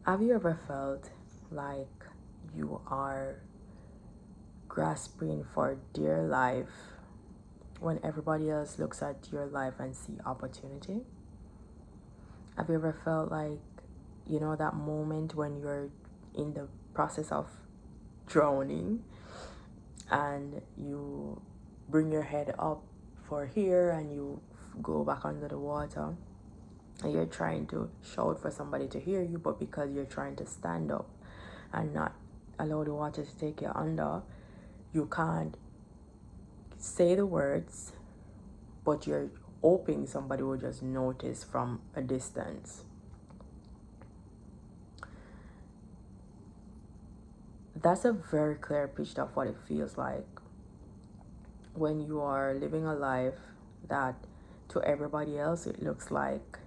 Have you ever felt like you are grasping for dear life when everybody else looks at your life and see opportunity? Have you ever felt like, that moment when you're in the process of drowning and you bring your head up for here and you go back under the water and you're trying to shout for somebody to hear you, but because you're trying to stand up and not allow the water to take you under, you can't say the words, but you're hoping somebody will just notice from a distance. That's a very clear picture of what it feels like when you are living a life that to everybody else it looks like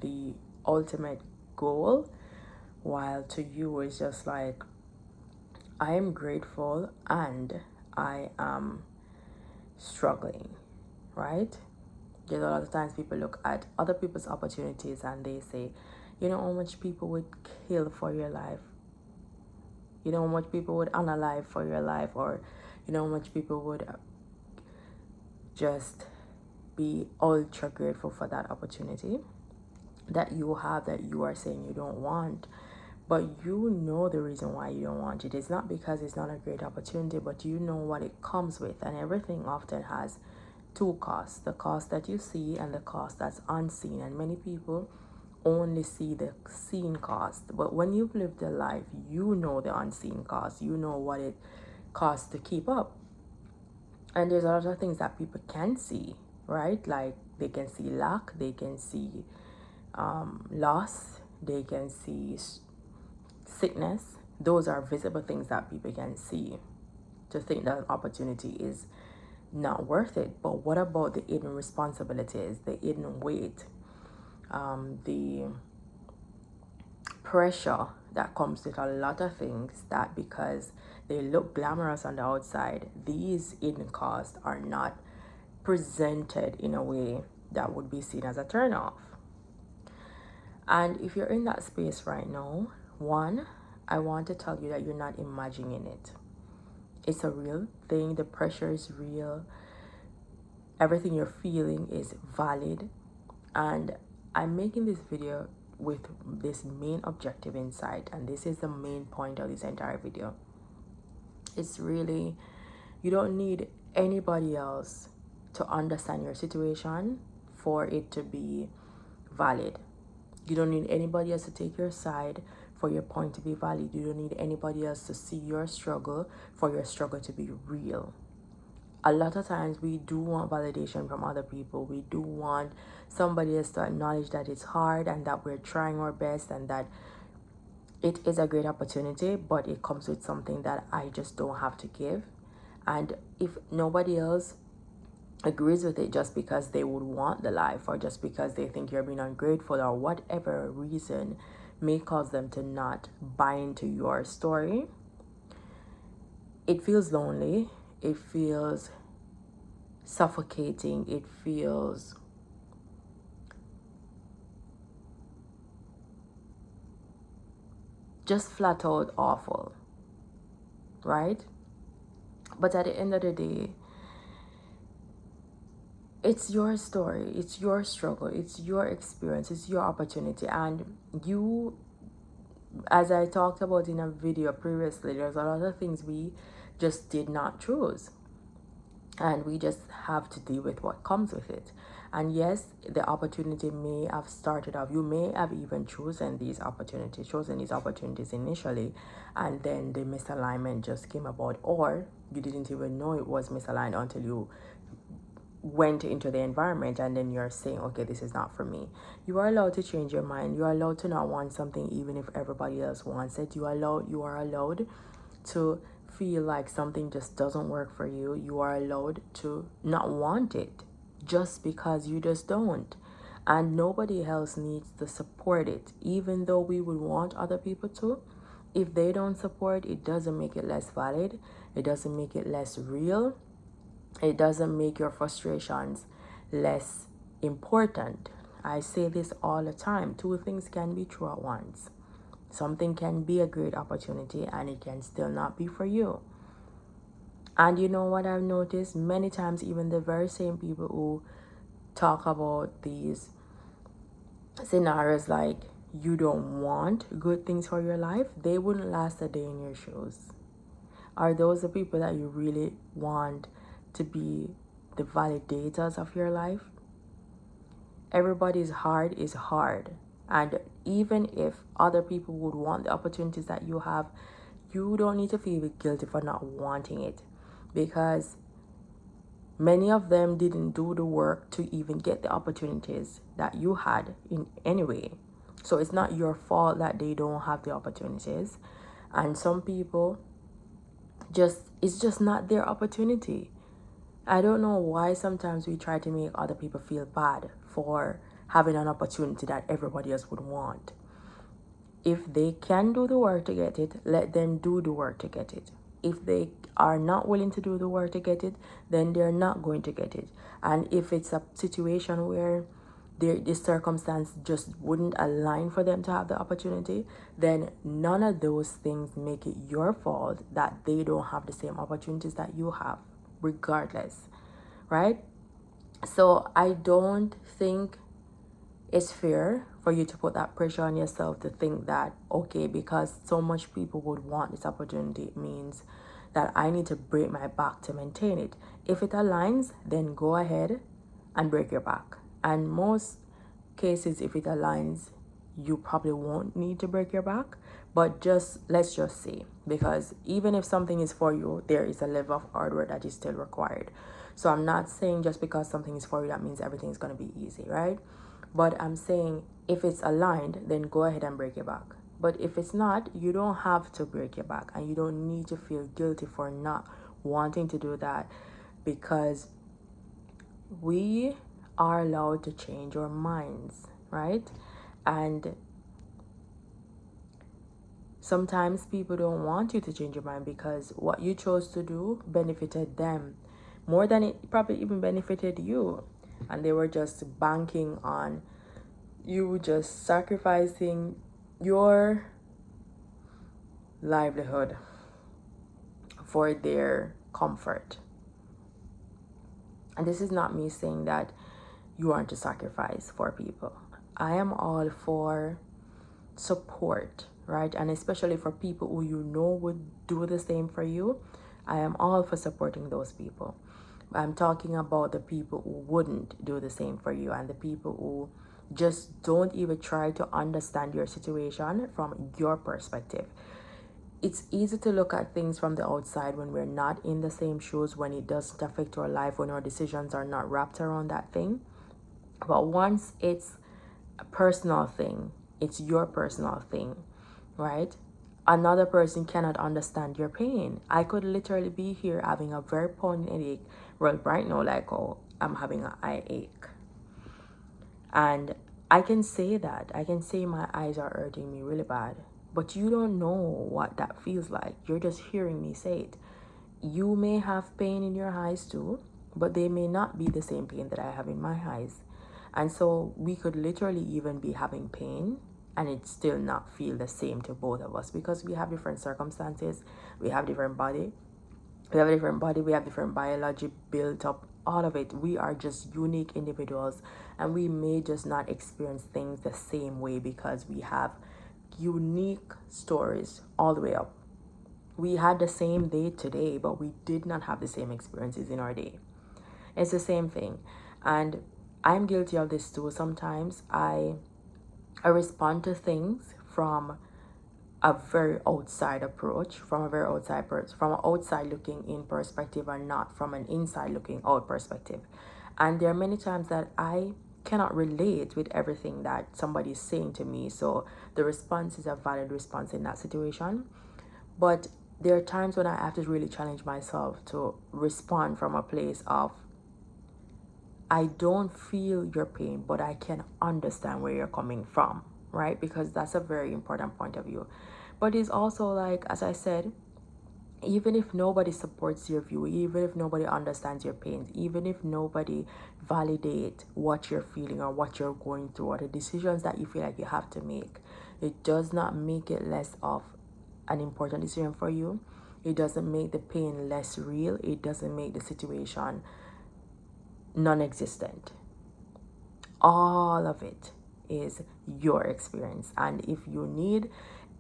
the ultimate goal, while to you it's just like, I am grateful and I am struggling, right? There's a lot of times people look at other people's opportunities and they say, you know how much people would kill for your life, you know how much people would unalive for your life, or you know how much people would just be ultra grateful for that opportunity that you have, that you are saying you don't want. But you know the reason why you don't want it. It's not because it's not a great opportunity, but you know what it comes with. And everything often has two costs: the cost that you see and the cost that's unseen. And many people only see the seen cost. But when you've lived a life, you know the unseen cost. You know what it costs to keep up. And there's a lot of things that people can see, right? Like they can see lack, they can see loss, they can see sickness. Those are visible things that people can see. To think that an opportunity is not worth it. But what about the hidden responsibilities, the hidden weight, the pressure that comes with a lot of things that because they look glamorous on the outside, these hidden costs are not presented in a way that would be seen as a turnoff. And if you're in that space right now, one, I want to tell you that you're not imagining it. It's a real thing. The pressure is real. Everything you're feeling is valid. And I'm making this video with this main objective in sight. And this is the main point of this entire video. It's really, you don't need anybody else to understand your situation for it to be valid. You don't need anybody else to take your side for your point to be valid. You don't need anybody else to see your struggle for your struggle to be real. A lot of times we do want validation from other people. We do want somebody else to acknowledge that it's hard and that we're trying our best and that it is a great opportunity, but it comes with something that I just don't have to give. And if nobody else agrees with it just because they would want the life or just because they think you're being ungrateful or whatever reason may cause them to not buy into your story, it feels lonely, it feels suffocating, it feels just flat out awful, right? But at the end of the day, it's your story, it's your struggle, it's your experience, it's your opportunity. And you, as I talked about in a video previously, there's a lot of things we just did not choose. And we just have to deal with what comes with it. And yes, the opportunity may have started off, you may have even chosen these opportunities initially, and then the misalignment just came about, or you didn't even know it was misaligned until you went into the environment and then you're saying, okay, this is not for me. You are allowed to change your mind. You are allowed to not want something even if everybody else wants it. You are allowed to feel like something just doesn't work for you. You are allowed to not want it just because you just don't. And nobody else needs to support it. Even though we would want other people to, if they don't support, it doesn't make it less valid. It doesn't make it less real. It doesn't make your frustrations less important. I say this all the time. Two things can be true at once. Something can be a great opportunity and it can still not be for you. And you know what I've noticed? Many times, even the very same people who talk about these scenarios like you don't want good things for your life, they wouldn't last a day in your shoes. Are those the people that you really want to be the validators of your life? Everybody's hard is hard. And even if other people would want the opportunities that you have, you don't need to feel guilty for not wanting it, because many of them didn't do the work to even get the opportunities that you had in any way. So it's not your fault that they don't have the opportunities. And some people it's just not their opportunity. I don't know why sometimes we try to make other people feel bad for having an opportunity that everybody else would want. If they can do the work to get it, let them do the work to get it. If they are not willing to do the work to get it, then they're not going to get it. And if it's a situation where the circumstance just wouldn't align for them to have the opportunity, then none of those things make it your fault that they don't have the same opportunities that you have, regardless, right? So I don't think it's fair for you to put that pressure on yourself to think that, okay, because so much people would want this opportunity, it means that I need to break my back to maintain it. If it aligns, then go ahead and break your back. And most cases, if it aligns, you probably won't need to break your back. But let's just say, because even if something is for you, there is a level of hard work that is still required. So I'm not saying just because something is for you, that means everything is going to be easy, right? But I'm saying if it's aligned, then go ahead and break your back. But if it's not, you don't have to break your back, and you don't need to feel guilty for not wanting to do that, because we are allowed to change our minds, right? And sometimes people don't want you to change your mind because what you chose to do benefited them more than it probably even benefited you. And they were just banking on you just sacrificing your livelihood for their comfort. And this is not me saying that you aren't to sacrifice for people. I am all for support, right? And especially for people who you know would do the same for you. I am all for supporting those people. I'm talking about the people who wouldn't do the same for you, and the people who just don't even try to understand your situation from your perspective. It's easy to look at things from the outside when we're not in the same shoes, when it doesn't affect our life, when our decisions are not wrapped around that thing. But once it's a personal thing, it's your personal thing, right? Another person cannot understand your pain. I could literally be here having a very pounding headache, well, right now, like, oh, I'm having an eye ache. And I can say that. I can say my eyes are hurting me really bad. But you don't know what that feels like. You're just hearing me say it. You may have pain in your eyes too, but they may not be the same pain that I have in my eyes. And so we could literally even be having pain and it still not feel the same to both of us, because we have different circumstances, we have different body, we have different biology built up, all of it. We are just unique individuals, and we may just not experience things the same way because we have unique stories all the way up. We had the same day today, but we did not have the same experiences in our day. It's the same thing. And I'm guilty of this too. Sometimes I respond to things from a very outside approach, from an outside looking in perspective, and not from an inside looking out perspective. And there are many times that I cannot relate with everything that somebody is saying to me. So the response is a valid response in that situation. But there are times when I have to really challenge myself to respond from a place of, I don't feel your pain, but I can understand where you're coming from, right? Because that's a very important point of view. But it's also like, as I said, even if nobody supports your view, even if nobody understands your pains, even if nobody validates what you're feeling or what you're going through or the decisions that you feel like you have to make, It does not make it less of an important decision for you. It doesn't make the pain less real. It doesn't make the situation non-existent. All of it is your experience. And if you need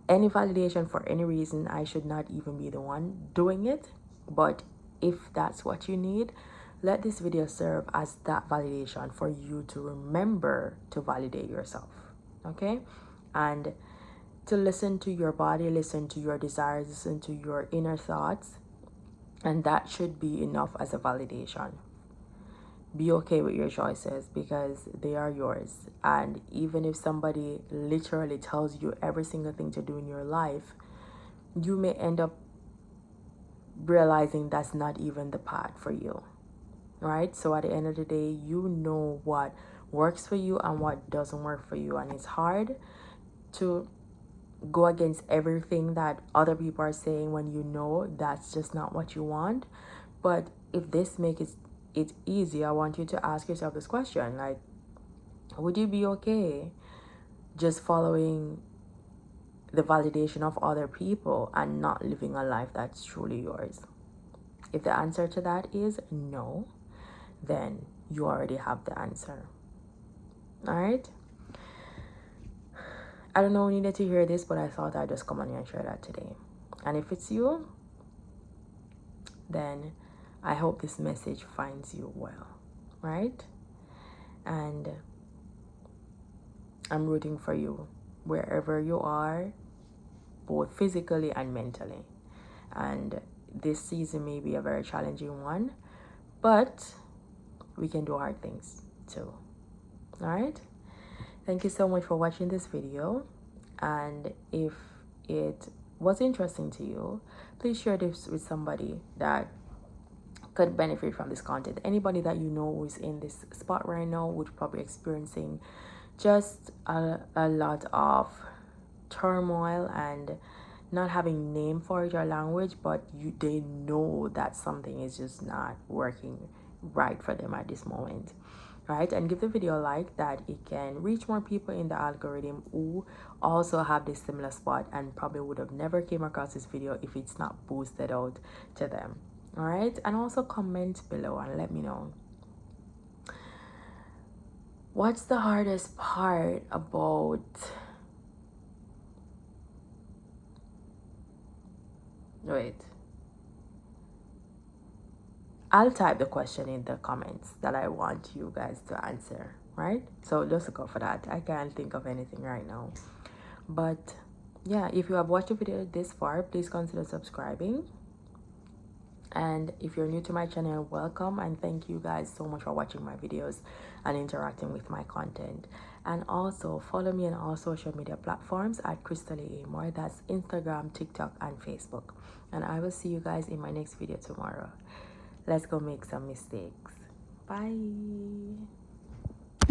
any validation for any reason, I should not even be the one doing it. But if that's what you need, let this video serve as that validation for you to remember to validate yourself. Okay? And to listen to your body, listen to your desires, listen to your inner thoughts. And that should be enough as a validation. Be okay with your choices because they are yours. And even if somebody literally tells you every single thing to do in your life, you may end up realizing that's not even the path for you. Right? So at the end of the day, you know what works for you and what doesn't work for you. And it's hard to go against everything that other people are saying when you know that's just not what you want. But if this makes it easy, I want you to ask yourself this question, like, would you be okay just following the validation of other people and not living a life that's truly yours? If the answer to that is no, then you already have the answer. All right? I don't know who needed to hear this, but I thought I'd just come on here and share that today. And if it's you, then I hope this message finds you well, right? And I'm rooting for you wherever you are, both physically and mentally. And this season may be a very challenging one, but we can do hard things too. All right? Thank you so much for watching this video. And if it was interesting to you, please share this with somebody that could benefit from this content. Anybody that you know who is in this spot right now, which probably experiencing just a lot of turmoil and not having name for it or language, but they know that something is just not working right for them at this moment, right? And give the video a like, that it can reach more people in the algorithm who also have this similar spot and probably would have never came across this video if it's not boosted out to them. All right? And also comment below and let me know, what's the hardest part about I'll type the question in the comments that I want you guys to answer, right? So just look out for that. I can't think of anything right now. But yeah, if you have watched the video this far, please consider subscribing. And if you're new to my channel, welcome, and thank you guys so much for watching my videos and interacting with my content. And also follow me on all social media platforms at Khrista-Lee. That's Instagram, TikTok, and Facebook. And I will see you guys in my next video tomorrow. Let's go make some mistakes. Bye.